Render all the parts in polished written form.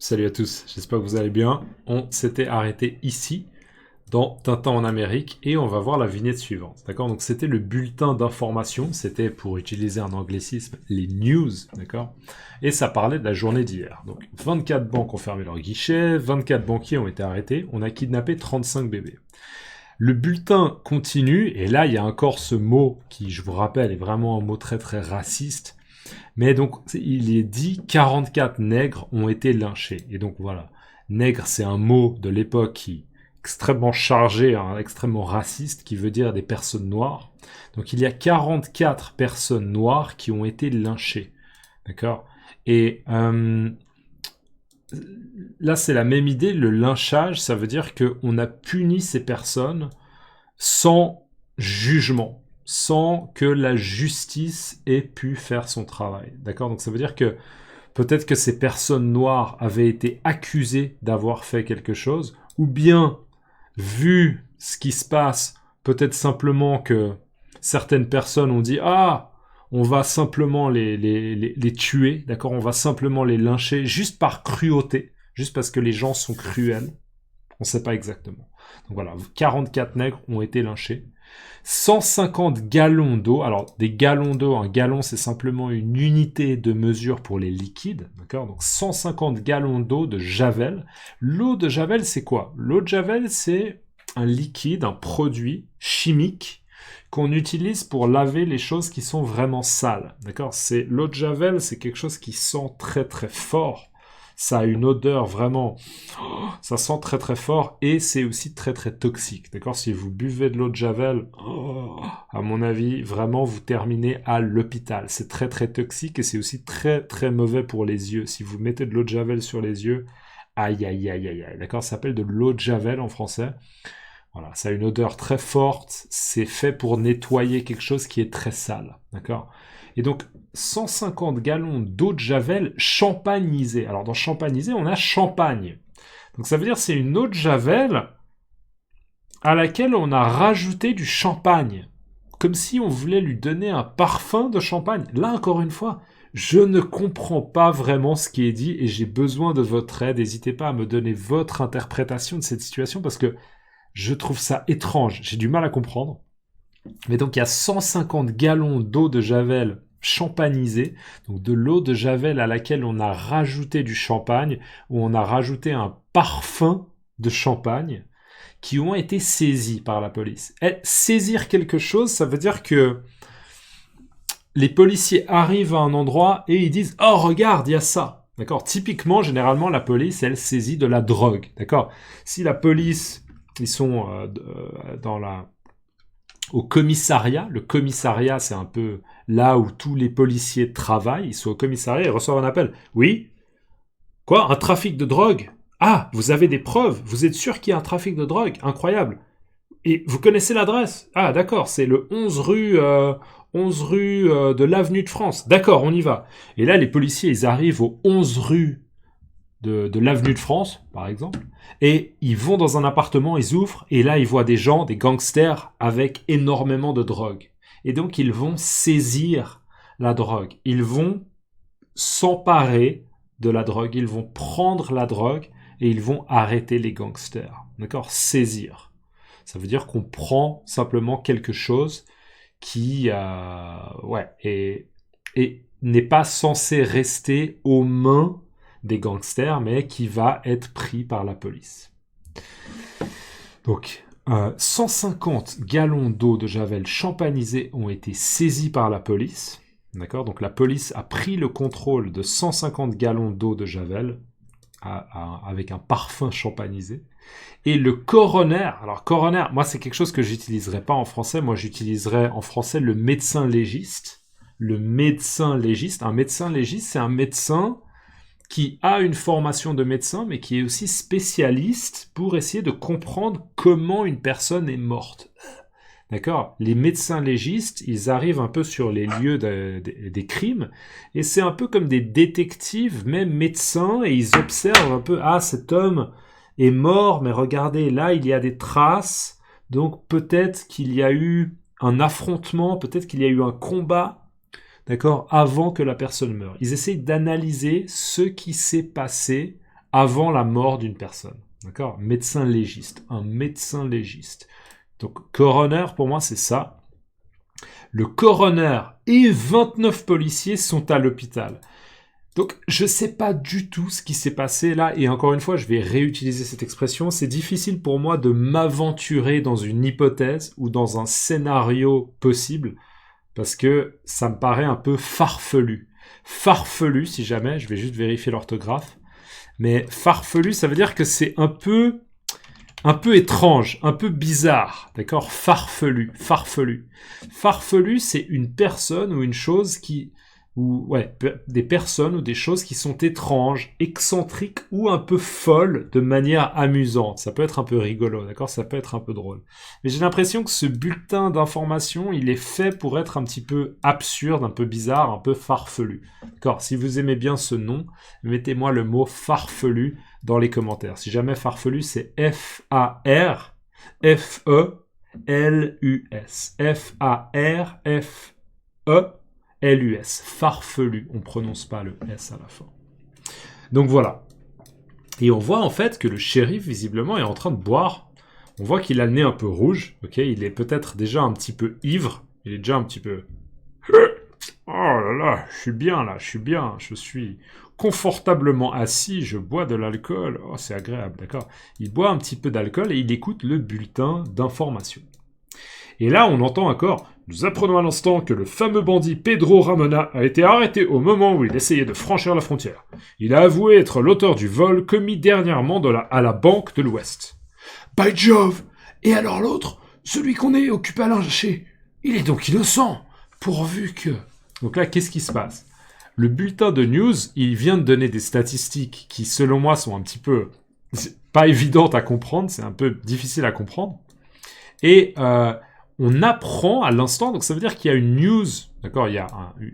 Salut à tous, j'espère que vous allez bien. On s'était arrêté ici, dans Tintin en Amérique, et on va voir la vignette suivante. D'accord? Donc c'était le bulletin d'information, c'était pour utiliser un anglicisme, les news, d'accord? Et ça parlait de la journée d'hier. Donc 24 banques ont fermé leurs guichets, 24 banquiers ont été arrêtés, on a kidnappé 35 bébés. Le bulletin continue, et là il y a encore ce mot qui, je vous rappelle, est vraiment un mot très très raciste. Mais donc, il est dit 44 nègres ont été lynchés. Et donc voilà, nègre, c'est un mot de l'époque qui est extrêmement chargé, hein, extrêmement raciste, qui veut dire des personnes noires. Donc il y a 44 personnes noires qui ont été lynchées. D'accord? Et là, c'est la même idée, le lynchage, ça veut dire qu'on a puni ces personnes sans jugement, sans que la justice ait pu faire son travail. D'accord? Donc ça veut dire que peut-être que ces personnes noires avaient été accusées d'avoir fait quelque chose, ou bien, vu ce qui se passe, peut-être simplement que certaines personnes ont dit « Ah, on va simplement les tuer, d'accord? On va simplement les lyncher, juste par cruauté, juste parce que les gens sont cruels. » On ne sait pas exactement. Donc voilà, 44 nègres ont été lynchés. 150 gallons d'eau. Alors, des gallons d'eau, un gallon, c'est simplement une unité de mesure pour les liquides. D'accord? Donc, 150 gallons d'eau de Javel. L'eau de Javel, c'est quoi? L'eau de Javel, c'est un liquide, un produit chimique qu'on utilise pour laver les choses qui sont vraiment sales. D'accord? L'eau de Javel, c'est quelque chose qui sent très très fort. Ça a une odeur vraiment, ça sent très très fort et c'est aussi très très toxique. D'accord? Si vous buvez de l'eau de Javel, à mon avis, vraiment vous terminez à l'hôpital. C'est très très toxique et c'est aussi très très mauvais pour les yeux. Si vous mettez de l'eau de Javel sur les yeux, aïe aïe aïe aïe aïe. D'accord? Ça s'appelle de l'eau de Javel en français. Voilà, ça a une odeur très forte, c'est fait pour nettoyer quelque chose qui est très sale, d'accord? Et donc, 150 gallons d'eau de Javel champagnisée. Alors, dans champagnisée, on a champagne. Donc, ça veut dire que c'est une eau de Javel à laquelle on a rajouté du champagne. Comme si on voulait lui donner un parfum de champagne. Là, encore une fois, je ne comprends pas vraiment ce qui est dit et j'ai besoin de votre aide. N'hésitez pas à me donner votre interprétation de cette situation parce que je trouve ça étrange, j'ai du mal à comprendre. Mais donc il y a 150 gallons d'eau de Javel champagnisée, donc de l'eau de Javel à laquelle on a rajouté du champagne, ou on a rajouté un parfum de champagne, qui ont été saisis par la police. Et saisir quelque chose, ça veut dire que les policiers arrivent à un endroit et ils disent « Oh, regarde, il y a ça !» D'accord? Typiquement, généralement, la police, elle saisit de la drogue. D'accord? Si la police... Ils sont au commissariat. Le commissariat, c'est un peu là où tous les policiers travaillent. Ils sont au commissariat, ils reçoivent un appel. Oui? Quoi? Un trafic de drogue? Ah, vous avez des preuves? Vous êtes sûr qu'il y a un trafic de drogue? Incroyable. Et vous connaissez l'adresse? Ah, d'accord, c'est le 11 rue, 11 rue de l'Avenue de France. D'accord, on y va. Et là, les policiers, ils arrivent au 11 rue de l'avenue de France, par exemple, et ils vont dans un appartement, ils ouvrent, et là, ils voient des gens, des gangsters, avec énormément de drogue. Et donc, ils vont saisir la drogue. Ils vont s'emparer de la drogue, ils vont prendre la drogue, et ils vont arrêter les gangsters. D'accord? Saisir. Ça veut dire qu'on prend simplement quelque chose qui, et n'est pas censé rester aux mains des gangsters, mais qui va être pris par la police. Donc, 150 gallons d'eau de Javel champagnisée ont été saisis par la police. D'accord? Donc la police a pris le contrôle de 150 gallons d'eau de Javel avec un parfum champagnisé. Et le coroner, alors coroner, moi c'est quelque chose que j'utiliserai pas en français, moi j'utiliserais en français le médecin légiste. Le médecin légiste, un médecin légiste, c'est un médecin qui a une formation de médecin, mais qui est aussi spécialiste pour essayer de comprendre comment une personne est morte. D'accord? Les médecins légistes, ils arrivent un peu sur les lieux des crimes, et c'est un peu comme des détectives, même médecins, et ils observent un peu, ah, cet homme est mort, mais regardez, là, il y a des traces, donc peut-être qu'il y a eu un affrontement, peut-être qu'il y a eu un combat, d'accord, avant que la personne meure. Ils essayent d'analyser ce qui s'est passé avant la mort d'une personne. D'accord? Médecin légiste. Un médecin légiste. Donc, coroner, pour moi, c'est ça. Le coroner et 29 policiers sont à l'hôpital. Donc, je sais pas du tout ce qui s'est passé là, et encore une fois, je vais réutiliser cette expression. C'est difficile pour moi de m'aventurer dans une hypothèse ou dans un scénario possible, parce que ça me paraît un peu farfelu. Farfelu, si jamais, je vais juste vérifier l'orthographe, mais farfelu, ça veut dire que c'est un peu étrange, un peu bizarre, d'accord? Farfelu, farfelu. Farfelu, c'est une personne ou une chose des personnes ou des choses qui sont étranges, excentriques ou un peu folles de manière amusante. Ça peut être un peu rigolo, d'accord? Ça peut être un peu drôle. Mais j'ai l'impression que ce bulletin d'information, il est fait pour être un petit peu absurde, un peu bizarre, un peu farfelu. D'accord? Si vous aimez bien ce nom, mettez-moi le mot farfelu dans les commentaires. Si jamais farfelu, c'est F-A-R-F-E-L-U-S. F-A-R-F-E-L-U-S. Farfelu. On ne prononce pas le S à la fin. Donc voilà. Et on voit en fait que le shérif, visiblement, est en train de boire. On voit qu'il a le nez un peu rouge. Ok, il est peut-être déjà un petit peu ivre. Il est déjà un petit peu... Oh là là, je suis bien là, je suis confortablement assis, je bois de l'alcool. Oh, c'est agréable, d'accord. Il boit un petit peu d'alcool et il écoute le bulletin d'information. Et là, on entend encore « Nous apprenons à l'instant que le fameux bandit Pedro Ramona a été arrêté au moment où il essayait de franchir la frontière. Il a avoué être l'auteur du vol commis dernièrement à la Banque de l'Ouest. »« By Jove! Et alors l'autre, celui qu'on est occupé à lyncher, il est donc innocent, pourvu que... » Donc là, qu'est-ce qui se passe? Le bulletin de news, il vient de donner des statistiques qui, selon moi, sont un petit peu pas évidentes à comprendre, c'est un peu difficile à comprendre. Et on apprend à l'instant, donc ça veut dire qu'il y a une news, d'accord, il y a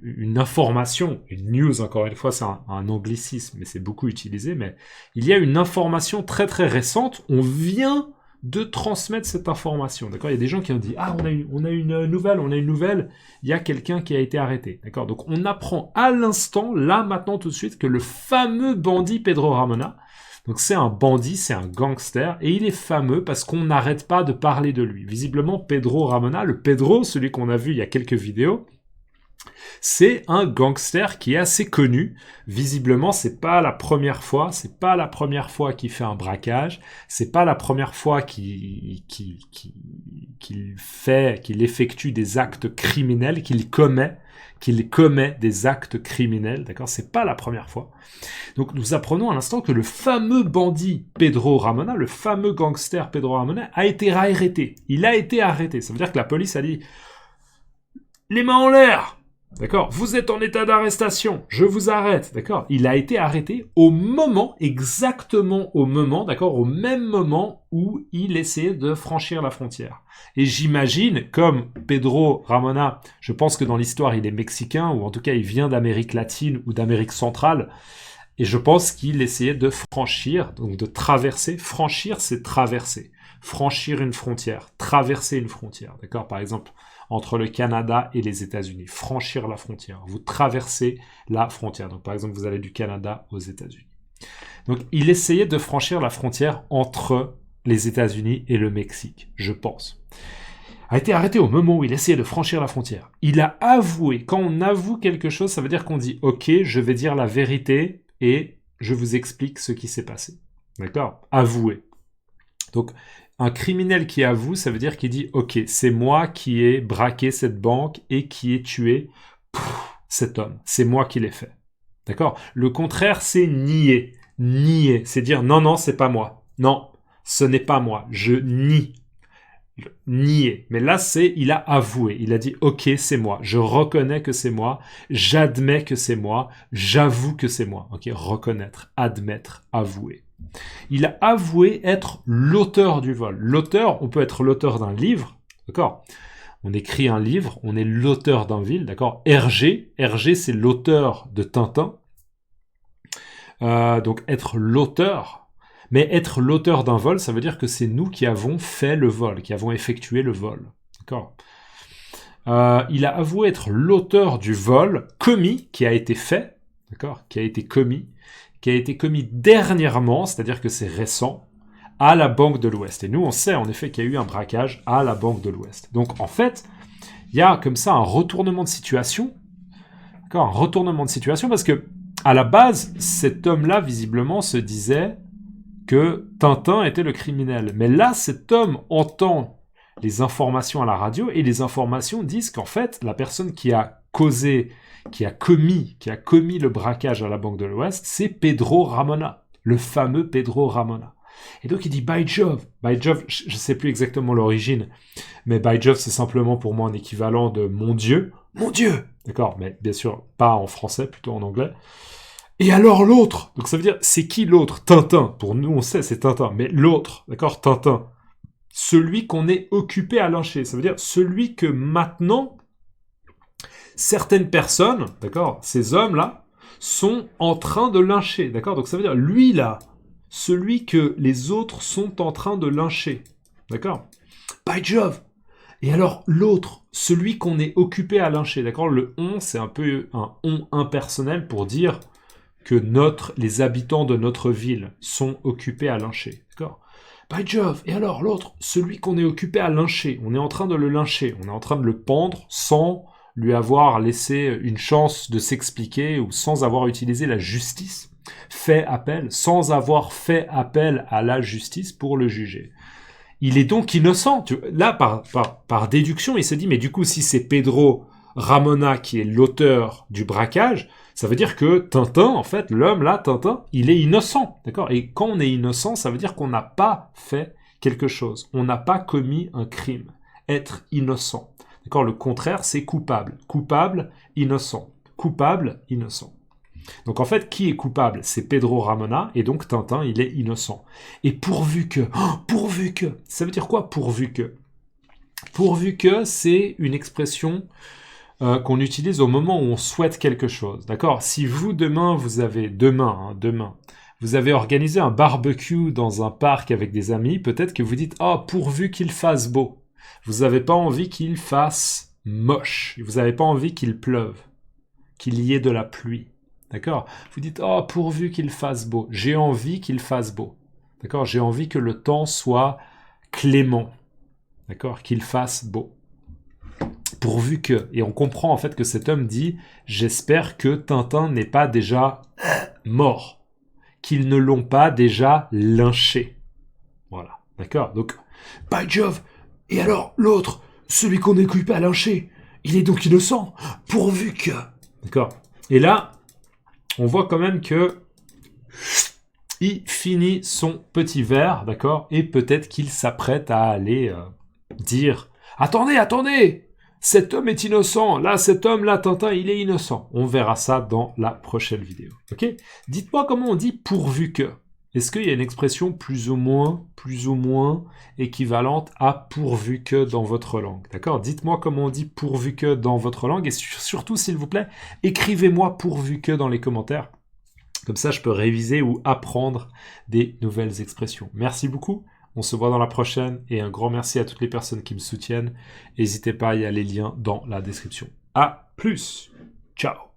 une information, une news, encore une fois, c'est un anglicisme, mais c'est beaucoup utilisé, mais il y a une information très très récente, on vient de transmettre cette information, d'accord? Il y a des gens qui ont dit « Ah, on a une nouvelle, il y a quelqu'un qui a été arrêté. » D'accord? Donc, on apprend à l'instant, là, maintenant, tout de suite, que le fameux bandit Pedro Ramona, donc c'est un bandit, c'est un gangster, et il est fameux parce qu'on n'arrête pas de parler de lui. Visiblement, Pedro Ramona, le Pedro, celui qu'on a vu il y a quelques vidéos, c'est un gangster qui est assez connu. Visiblement, c'est pas la première fois qu'il fait un braquage, c'est pas la première fois qu'il effectue des actes criminels, qu'il commet des actes criminels, d'accord? C'est pas la première fois. Donc nous apprenons à l'instant que le fameux bandit Pedro Ramona, le fameux gangster Pedro Ramona, a été arrêté. Il a été arrêté. Ça veut dire que la police a dit « Les mains en l'air !» D'accord? Vous êtes en état d'arrestation. Je vous arrête. D'accord? Il a été arrêté exactement au moment, d'accord? Au même moment où il essayait de franchir la frontière. Et j'imagine, comme Pedro Ramona, je pense que dans l'histoire, il est mexicain, ou en tout cas, il vient d'Amérique latine ou d'Amérique centrale. Et je pense qu'il essayait de franchir, donc de traverser. Franchir, c'est traverser. Franchir une frontière. Traverser une frontière. D'accord? Par exemple, entre le Canada et les États-Unis. Franchir la frontière. Vous traversez la frontière. Donc, par exemple, vous allez du Canada aux États-Unis. Donc, il essayait de franchir la frontière entre les États-Unis et le Mexique, je pense. A été arrêté au moment où il essayait de franchir la frontière. Il a avoué. Quand on avoue quelque chose, ça veut dire qu'on dit « Ok, je vais dire la vérité et je vous explique ce qui s'est passé. » D'accord? Avouer. Donc, un criminel qui avoue, ça veut dire qu'il dit « Ok, c'est moi qui ai braqué cette banque et qui ai tué cet homme. C'est moi qui l'ai fait. » D'accord? Le contraire, c'est nier. Nier, c'est dire « Non, non, c'est pas moi. Non, ce n'est pas moi. Je nie. » Nier. Mais là, il a avoué. Il a dit « Ok, c'est moi. Je reconnais que c'est moi. J'admets que c'est moi. J'avoue que c'est moi. » Ok, reconnaître, admettre, avouer. Il a avoué être l'auteur du vol. L'auteur, on peut être l'auteur d'un livre, d'accord? On écrit un livre, on est l'auteur d'un livre, d'accord? Hergé, c'est l'auteur de Tintin. Donc être l'auteur, mais être l'auteur d'un vol, ça veut dire que c'est nous qui avons fait le vol, qui avons effectué le vol, d'accord? Il a avoué être l'auteur du vol commis qui a été fait, d'accord, qui a été commis dernièrement, c'est-à-dire que c'est récent, à la Banque de l'Ouest. Et nous, on sait en effet qu'il y a eu un braquage à la Banque de l'Ouest. Donc, en fait, il y a comme ça un retournement de situation, d'accord, un retournement de situation, parce que à la base, cet homme-là, visiblement, se disait que Tintin était le criminel. Mais là, cet homme entend les informations à la radio, et les informations disent qu'en fait, la personne qui a causé, qui a commis le braquage à la Banque de l'Ouest, c'est Pedro Ramona, le fameux Pedro Ramona. Et donc il dit by Jove, je ne sais plus exactement l'origine, mais by Jove c'est simplement pour moi un équivalent de mon Dieu, d'accord, mais bien sûr pas en français, plutôt en anglais. Et alors l'autre, donc ça veut dire c'est qui l'autre? Tintin, pour nous on sait c'est Tintin, mais l'autre, d'accord, Tintin, celui qu'on est occupé à lyncher, ça veut dire celui que maintenant certaines personnes, d'accord, ces hommes-là, sont en train de lyncher, d'accord, donc ça veut dire lui là, celui que les autres sont en train de lyncher. D'accord? By Jove! Et alors, l'autre, celui qu'on est occupé à lyncher. D'accord? Le on, c'est un peu un on impersonnel pour dire que les habitants de notre ville sont occupés à lyncher. D'accord? By Jove! Et alors, l'autre, celui qu'on est occupé à lyncher. On est en train de le lyncher. On est en train de le pendre sans lui avoir laissé une chance de s'expliquer ou sans avoir utilisé la justice. Sans avoir fait appel à la justice pour le juger. Il est donc innocent. Là, par déduction, il se dit, mais du coup, si c'est Pedro Ramona qui est l'auteur du braquage, ça veut dire que Tintin, en fait, l'homme là, Tintin, il est innocent. D'accord? Et quand on est innocent, ça veut dire qu'on n'a pas fait quelque chose. On n'a pas commis un crime. Être innocent. D'accord? Le contraire, c'est coupable. Coupable, innocent. Coupable, innocent. Donc en fait, qui est coupable? C'est Pedro Ramona, et donc Tintin, il est innocent. Et pourvu que, ça veut dire quoi pourvu que? Pourvu que, c'est une expression qu'on utilise au moment où on souhaite quelque chose, d'accord? Si vous, demain, vous avez organisé un barbecue dans un parc avec des amis, peut-être que vous dites, pourvu qu'il fasse beau. Vous n'avez pas envie qu'il fasse moche. Vous n'avez pas envie qu'il pleuve, qu'il y ait de la pluie. D'accord? Vous dites, pourvu qu'il fasse beau. J'ai envie qu'il fasse beau. D'accord? J'ai envie que le temps soit clément. D'accord? Qu'il fasse beau. Pourvu que. Et on comprend en fait que cet homme dit, j'espère que Tintin n'est pas déjà mort. Qu'ils ne l'ont pas déjà lynché. Voilà. D'accord? Donc, by Jove! Et alors, l'autre, celui qu'on est occupé à lyncher, il est donc innocent. Pourvu que. D'accord? Et là, on voit quand même que il finit son petit verre, d'accord? Et peut-être qu'il s'apprête à aller dire « Attendez! Cet homme est innocent. Là, cet homme-là, Tintin, il est innocent. » On verra ça dans la prochaine vidéo. Ok? Dites-moi comment on dit « pourvu que ». Est-ce qu'il y a une expression plus ou moins équivalente à « pourvu que » dans votre langue? D'accord? Dites-moi comment on dit « pourvu que » dans votre langue. Et surtout, s'il vous plaît, écrivez-moi « pourvu que » dans les commentaires. Comme ça, je peux réviser ou apprendre des nouvelles expressions. Merci beaucoup. On se voit dans la prochaine. Et un grand merci à toutes les personnes qui me soutiennent. N'hésitez pas, il y a les liens dans la description. À plus. Ciao.